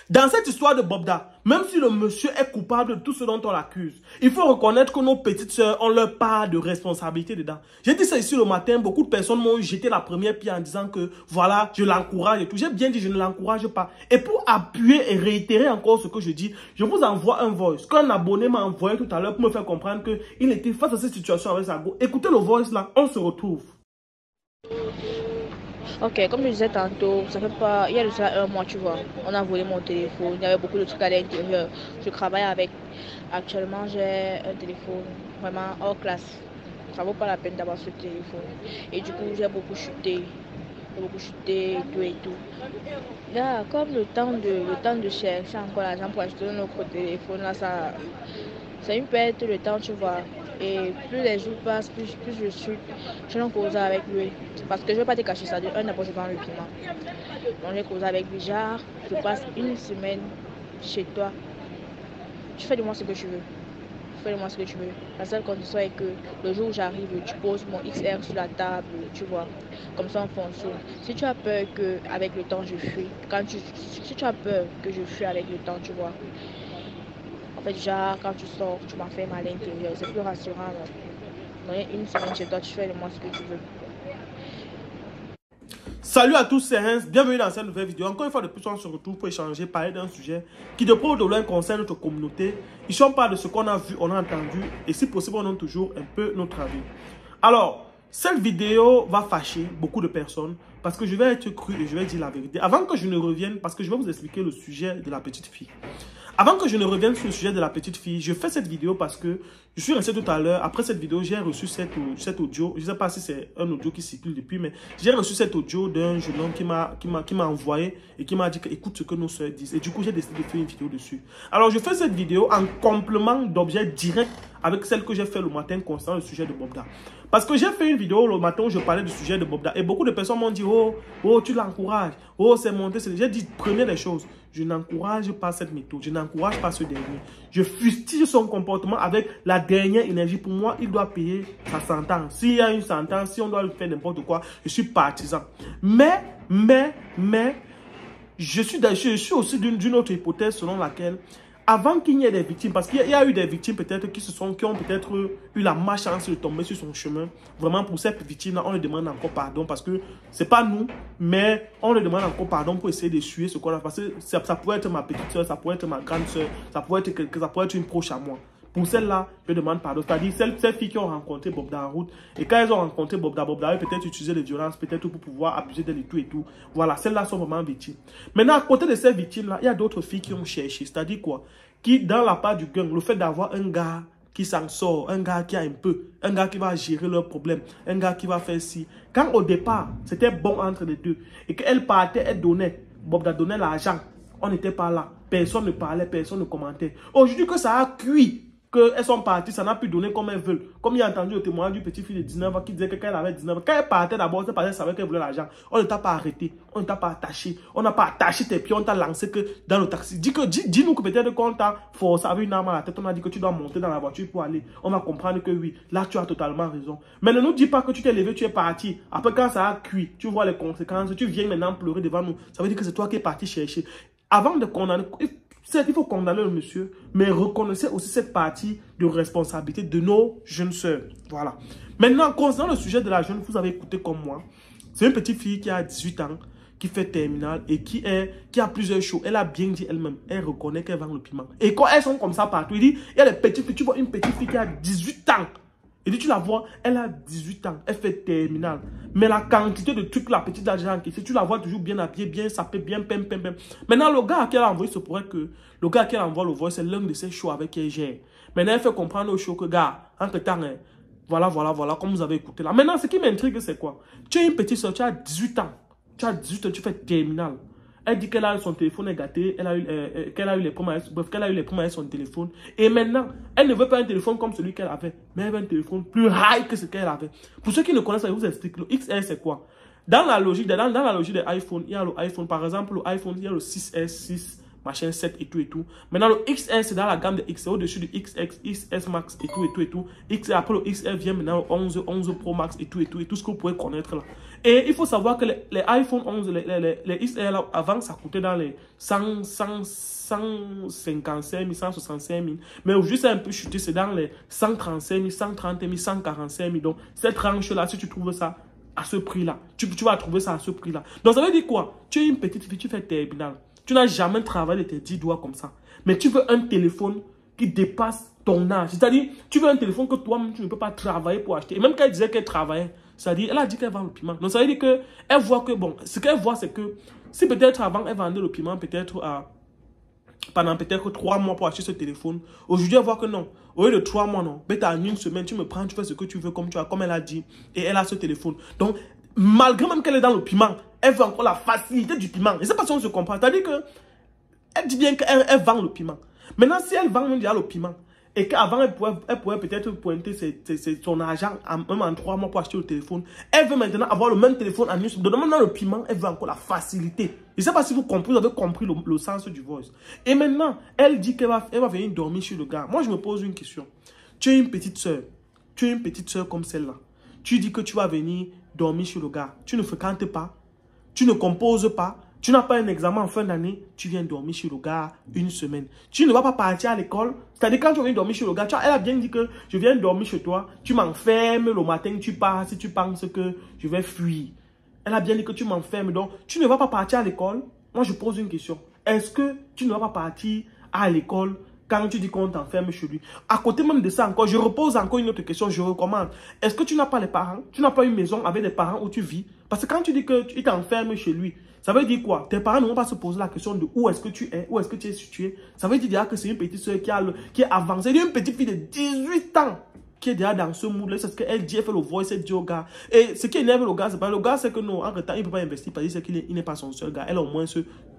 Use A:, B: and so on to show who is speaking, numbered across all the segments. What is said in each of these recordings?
A: Dans cette histoire de Bobda, même si le monsieur est coupable de tout ce dont on l'accuse, il faut reconnaître que nos petites sœurs ont leur part de responsabilité dedans. J'ai dit ça ici le matin, beaucoup de personnes m'ont jeté la première pierre en disant que voilà, je l'encourage et tout. J'ai bien dit je ne l'encourage pas. Et pour appuyer et réitérer encore ce que je dis, je vous envoie un voice qu'un abonné m'a envoyé tout à l'heure pour me faire comprendre qu'il était face à cette situation avec sa go. Écoutez le voice là, on se retrouve.
B: Ok, comme je disais tantôt, ça fait pas. Il y a déjà un mois, tu vois. On a volé mon téléphone. Il y avait beaucoup de trucs à l'intérieur. Je travaille avec. Actuellement, j'ai un téléphone vraiment hors classe. Ça vaut pas la peine d'avoir ce téléphone. Et du coup, j'ai beaucoup chuté. J'ai beaucoup chuté et tout et tout. Là, comme le temps de chercher encore l'argent pour acheter un autre téléphone, là, ça. C'est une perte de temps, tu vois. Et plus les jours passent, plus je n'en cause avec lui. Parce que je ne vais pas te cacher ça. De un, d'abord, je vends le piment. Donc, j'ai causé avec lui. Genre, je passe une semaine chez toi. Tu fais de moi ce que tu veux. Fais de moi ce que tu veux. La seule condition est que le jour où j'arrive, tu poses mon XR sur la table, tu vois. Comme ça, on fonctionne. Si tu as peur qu'avec le temps, je fuis. Si tu as peur que je fuis avec le temps, tu vois. En fait, genre, quand tu sors, tu m'as fait mal à l'intérieur. C'est plus rassurant. Dans une semaine chez toi, tu fais de moi ce que tu veux.
A: Salut à tous, c'est Hans. Bienvenue dans cette nouvelle vidéo. Encore une fois de plus, on se retrouve pour échanger, parler d'un sujet qui de près ou de loin concerne notre communauté. Ici, on parle de ce qu'on a vu, on a entendu et si possible, on donne toujours un peu notre avis. Alors, cette vidéo va fâcher beaucoup de personnes parce que je vais être cru et je vais dire la vérité. Avant que je ne revienne, parce que je vais vous expliquer le sujet de la petite fille. Avant que je ne revienne sur le sujet de la petite fille, je fais cette vidéo parce que je suis resté tout à l'heure. Après cette vidéo, j'ai reçu cet audio. Je ne sais pas si c'est un audio qui circule depuis, mais j'ai reçu cet audio d'un jeune homme qui m'a envoyé et qui m'a dit écoute ce que nos soeurs disent. Et du coup, j'ai décidé de faire une vidéo dessus. Alors, je fais cette vidéo en complément d'objet direct avec celle que j'ai fait le matin concernant le sujet de Bobda. Parce que j'ai fait une vidéo le matin où je parlais du sujet de Bobda. Et beaucoup de personnes m'ont dit, oh, tu l'encourages. Oh, c'est monté. J'ai dit, première des choses, je n'encourage pas cette méthode. Je n'encourage pas ce dernier. Je fustige son comportement avec la dernière énergie. Pour moi, il doit payer sa sentence. S'il y a une sentence, si on doit lui faire n'importe quoi, je suis partisan. Mais, je suis aussi d'une autre hypothèse selon laquelle avant qu'il n'y ait des victimes, parce qu'il y a eu des victimes peut-être qui ont peut-être eu la malchance de tomber sur son chemin. Vraiment, pour ces victimes-là, on leur demande encore pardon parce que c'est pas nous, mais on leur demande encore pardon pour essayer d'essuyer ce qu'on a. Parce que ça pourrait être ma petite soeur, ça pourrait être ma grande soeur, ça pourrait être une proche à moi. Pour celle-là, je demande pardon. C'est-à-dire ces filles qui ont rencontré Bobda en route. Et quand elles ont rencontré Bobda avait peut-être utilisé les violences, peut-être pour pouvoir abuser d'elle et tout et tout. Voilà, celles-là sont vraiment victimes. Maintenant, à côté de ces victimes-là, il y a d'autres filles qui ont cherché. C'est-à-dire quoi? Qui, dans la part du gang, le fait d'avoir un gars qui s'en sort, un gars qui a un peu, un gars qui va gérer leurs problèmes, un gars qui va faire ci. Quand au départ, c'était bon entre les deux. Et qu'elle partait, elle donnait. Bobda donnait l'argent. On n'était pas là. Personne ne parlait, personne ne commentait. Aujourd'hui que ça a cuit, qu'elles sont parties, ça n'a pu donner comme elles veulent. Comme il a entendu le témoignage du petit fille de 19 ans qui disait que quand elle avait 19 ans, quand elle partait d'abord, elle savait qu'elle voulait l'argent. On ne t'a pas arrêté, on ne t'a pas attaché, on n'a pas attaché tes pieds, on t'a lancé que dans le taxi. Dis-nous que peut-être qu'on t'a forcé avec une arme à la tête, on a dit que tu dois monter dans la voiture pour aller. On va comprendre que oui, là tu as totalement raison. Mais ne nous dis pas que tu t'es levé, tu es parti. Après quand ça a cuit, tu vois les conséquences, tu viens maintenant pleurer devant nous. Ça veut dire que c'est toi qui es parti chercher. Avant de condamner... Il faut condamner le monsieur, mais reconnaissez aussi cette partie de responsabilité de nos jeunes sœurs. Voilà. Maintenant, concernant le sujet de la jeune, vous avez écouté comme moi. C'est une petite fille qui a 18 ans, qui fait terminale et qui a plusieurs shows. Elle a bien dit elle-même, elle reconnaît qu'elle vend le piment. Et quand elles sont comme ça partout, il dit, il y a les petites filles, tu vois une petite fille qui a 18 ans. Il dit, tu la vois, elle a 18 ans, elle fait terminale. Mais la quantité de trucs, la petite argent qui fait, tu la vois toujours bien habillée, bien sapée, bien pem. Maintenant, le gars à qui elle a envoyé, il se pourrait que le gars à qui elle envoie le voice, c'est l'un de ses shows avec qui elle gère. Maintenant, elle fait comprendre au show que, gars, entre-temps, voilà, comme vous avez écouté là. Maintenant, ce qui m'intrigue, c'est quoi? Tu as une petite soeur, tu as 18 ans. Tu as 18 ans, tu fais terminale. Elle dit qu'elle a eu son téléphone est gâté, qu'elle a eu les problèmes, bref, qu'elle a eu les problèmes avec son téléphone. Et maintenant, elle ne veut pas un téléphone comme celui qu'elle avait, mais elle veut un téléphone plus high que ce qu'elle avait. Pour ceux qui ne connaissent pas, je vous explique, le XR c'est quoi? Dans la logique des iPhone, il y a le iPhone, par exemple, le iPhone, il y a le 6S, 6, machin 7 et tout. Maintenant, le XR, c'est dans la gamme de X, c'est au-dessus du XX, XS Max et tout. XR, après le XR vient maintenant le 11 Pro Max et tout ce que vous pouvez connaître là. Et il faut savoir que les iPhone 11, les XR, avant, ça coûtait dans les 155 000, 165 000. Mais aujourd'hui, c'est un peu chuté, c'est dans les 135 000, 130 000, 145 000. Donc, cette tranche-là, si tu trouves ça à ce prix-là, tu vas trouver ça à ce prix-là. Donc, ça veut dire quoi? Tu es une petite fille, tu fais terminal. Tu n'as jamais travaillé de tes 10 doigts comme ça. Mais tu veux un téléphone qui dépasse ton âge. C'est-à-dire, tu veux un téléphone que toi-même, tu ne peux pas travailler pour acheter. Et même quand elle disait qu'elle travaillait, c'est-à-dire, elle a dit qu'elle vend le piment. Donc, ça veut dire qu'elle voit que, bon, ce qu'elle voit, c'est que si peut-être avant, elle vendait le piment peut-être pendant peut-être 3 mois pour acheter ce téléphone, aujourd'hui, elle voit que non. Au lieu de 3 mois, non. Mais en une semaine, tu me prends, tu fais ce que tu veux, comme elle a dit. Et elle a ce téléphone. Donc, malgré même qu'elle est dans le piment, elle veut encore la facilité du piment. Je ne sais pas si on se comprend. C'est-à-dire que elle dit bien qu'elle vend le piment. Maintenant, si elle vend déjà le piment, et qu'avant, elle pourrait peut-être pointer son argent même en 3 mois pour acheter le téléphone, elle veut maintenant avoir le même téléphone en une semaine. Donc, maintenant, le piment, elle veut encore la facilité. Je ne sais pas si vous avez compris le sens du voice. Et maintenant, elle dit qu'elle va venir dormir chez le gars. Moi, je me pose une question. Tu es une petite soeur. Tu es une petite soeur comme celle-là. Tu dis que tu vas venir dormir chez le gars. Tu ne fréquentes pas. Tu ne composes pas. Tu n'as pas un examen en fin d'année, tu viens dormir chez le gars une semaine. Tu ne vas pas partir à l'école. C'est-à-dire quand tu viens dormir chez le gars, elle a bien dit que je viens dormir chez toi, tu m'enfermes le matin, tu pars si tu penses que je vais fuir. Elle a bien dit que tu m'enfermes, donc tu ne vas pas partir à l'école. Moi, je pose une question. Est-ce que tu ne vas pas partir à l'école quand tu dis qu'on t'enferme chez lui? À côté même de ça encore, je repose encore une autre question, je recommande. Est-ce que tu n'as pas les parents? Tu n'as pas une maison avec des parents où tu vis? Parce que quand tu dis que tu t'enfermes chez lui, ça veut dire quoi? Tes parents ne vont pas se poser la question de où est-ce que tu es, où est-ce que tu es situé. Ça veut dire déjà que c'est une petite soeur qui est avancée. Une petite fille de 18 ans qui est déjà dans ce mood-là. C'est ce qu'elle dit, elle fait le voice, elle dit au gars. Et ce qui énerve le gars, c'est pas le gars, c'est que non, en retard, il ne peut pas investir parce qu'il n'est pas son seul gars. Elle a au moins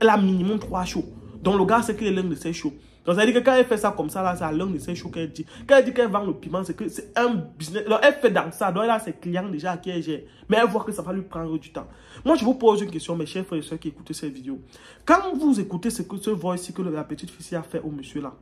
A: elle a minimum 3 shows. Donc le gars, c'est qu'il est l'un de ses shows. Donc ça veut dire que quand elle fait ça comme ça, là, c'est l'un de ses shows qu'elle dit. Quand elle dit qu'elle vend le piment, c'est que c'est un business. Alors, elle fait dans ça, donc elle a ses clients déjà à qui elle gère. Mais elle voit que ça va lui prendre du temps. Moi, je vous pose une question, mes chers frères et soeurs qui écoutez cette vidéo. Quand vous écoutez ce voice que la petite fille a fait au monsieur là,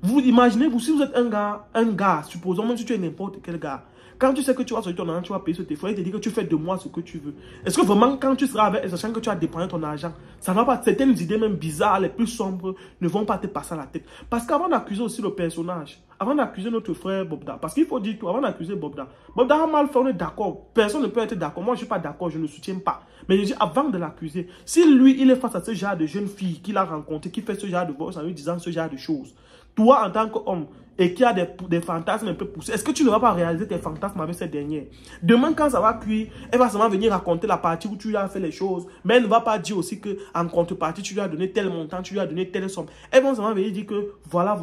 A: vous imaginez, si vous êtes un gars, supposons même si tu es n'importe quel gars, quand tu sais que tu vas sortir ton argent, tu vas payer ce téléphone, il te dit que tu fais de moi ce que tu veux. Est-ce que vraiment, quand tu seras avec, sachant que tu as dépensé ton argent, ça ne va pas, certaines idées même bizarres, les plus sombres, ne vont pas te passer à la tête. Parce qu'avant d'accuser aussi le personnage, avant d'accuser notre frère Bobda, parce qu'il faut dire tout, avant d'accuser Bobda a mal fait, on est d'accord. Personne ne peut être d'accord. Moi, je ne suis pas d'accord, je ne soutiens pas. Mais je dis, avant de l'accuser, si lui, il est face à ce genre de jeune fille qu'il a rencontré, qui fait ce genre de voix en lui disant ce genre de choses, toi, en tant qu'homme, et qui a des fantasmes un peu poussés, est-ce que tu ne vas pas réaliser tes fantasmes avec cette dernière? Demain, quand ça va cuire, elle va seulement venir raconter la partie où tu lui as fait les choses, mais elle ne va pas dire aussi qu'en contrepartie, tu lui as donné tel montant, tu lui as donné telle somme. Elle va seulement venir dire que voilà.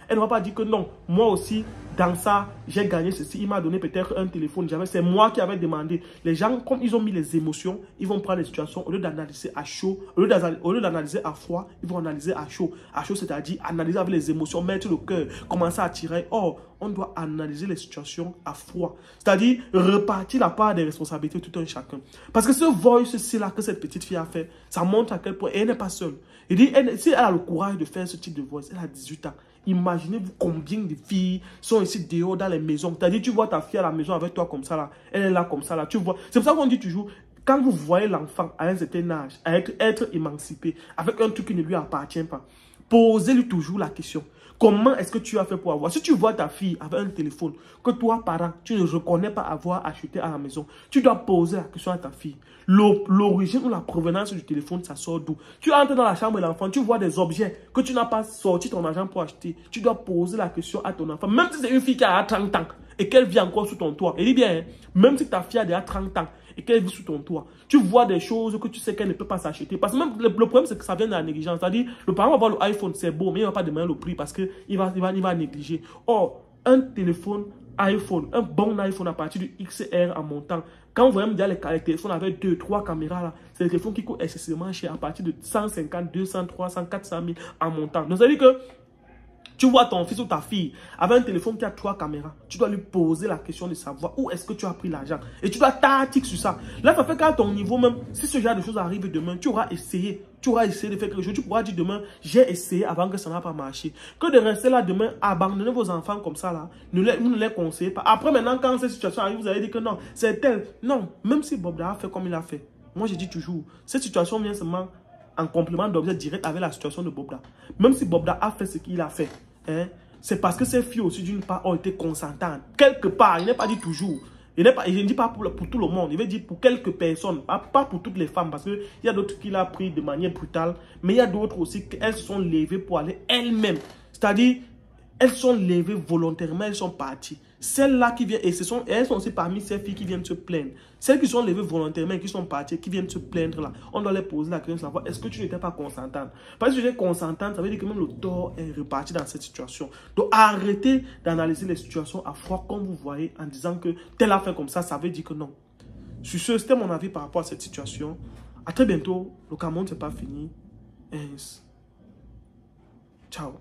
A: Elle ne va pas dire que non, moi aussi, dans ça, j'ai gagné ceci, il m'a donné peut-être un téléphone, c'est moi qui avais demandé. Les gens, comme ils ont mis les émotions, ils vont prendre les situations, au lieu d'analyser à chaud, au lieu d'analyser à froid, ils vont analyser à chaud. À chaud, c'est-à-dire analyser avec les émotions, mettre le cœur, commencer à tirer. Or, on doit analyser les situations à froid. C'est-à-dire repartir la part des responsabilités tout un chacun. Parce que ce voice-ci là que cette petite fille a fait, ça montre à quel point elle n'est pas seule. Il dit, si elle a le courage de faire ce type de voice, elle a 18 ans. Imaginez-vous combien de filles sont ici dehors dans les maisons. C'est-à-dire, tu vois ta fille à la maison avec toi comme ça là. Elle est là comme ça là. Tu vois. C'est pour ça qu'on dit toujours, quand vous voyez l'enfant à un certain âge, être émancipé, avec un truc qui ne lui appartient pas, posez-lui toujours la question. Comment est-ce que tu as fait pour avoir? Si tu vois ta fille avec un téléphone que toi, parent, tu ne reconnais pas avoir acheté à la maison, tu dois poser la question à ta fille. L'origine ou la provenance du téléphone, ça sort d'où? Tu entres dans la chambre de l'enfant, tu vois des objets que tu n'as pas sorti ton argent pour acheter. Tu dois poser la question à ton enfant. Même si c'est une fille qui a 30 ans et qu'elle vit encore sous ton toit. Et dis bien, hein, même si ta fille a déjà 30 ans et qu'elle vit sous ton toit, tu vois des choses que tu sais qu'elle ne peut pas s'acheter. Parce que même le problème, c'est que ça vient de la négligence. C'est-à-dire, le parent va voir l'iPhone, c'est beau, mais il ne va pas demander le prix parce qu'il va négliger. Or, un téléphone iPhone, un bon iPhone à partir du XR en montant, quand vous voyez déjà les téléphones avec 2, 3 caméras là, c'est des téléphones qui coûtent excessivement cher à partir de 150, 200, 300, 400 000 en montant. Donc, ça veut dire que Tu vois ton fils ou ta fille avec un téléphone qui a 3 caméras. Tu dois lui poser la question de savoir où est-ce que tu as pris l'argent. Et tu dois tactiquer sur ça. Là, ça fait qu'à ton niveau même, si ce genre de choses arrive demain, tu auras essayé. Tu auras essayé de faire quelque chose. Tu pourras dire demain, j'ai essayé avant que ça n'a pas marché. Que de rester là demain, abandonner vos enfants comme ça là. Vous ne les conseillez pas. Après maintenant, quand cette situation arrive, vous allez dire que non, c'est tel. Non, même si Bob a fait comme il a fait. Moi, je dis toujours, cette situation vient seulement en complément d'objet direct avec la situation de Bobda. Même si Bobda a fait ce qu'il a fait, hein, c'est parce que ces filles aussi d'une part ont été consentantes. Quelque part, il n'est pas dit toujours. Je ne dis pas pour tout le monde, il veut dire pour quelques personnes, pas pour toutes les femmes, parce qu'il y a d'autres qu'il a pris de manière brutale, mais il y a d'autres aussi qu'elles se sont levées pour aller elles-mêmes. C'est-à-dire, elles sont levées volontairement, elles sont parties. Celles-là qui viennent, et elles sont aussi parmi ces filles qui viennent se plaindre. Celles qui sont levées volontairement, qui sont parties, qui viennent se plaindre là, on doit les poser la question de savoir, est-ce que tu n'étais pas consentante? Parce que tu étais consentante, ça veut dire que même le tort est reparti dans cette situation. Donc arrêtez d'analyser les situations à froid comme vous voyez en disant que tel a fait comme ça veut dire que non. Sur ce, c'était mon avis par rapport à cette situation. À très bientôt. Le Cameroun, c'est pas fini. Ciao.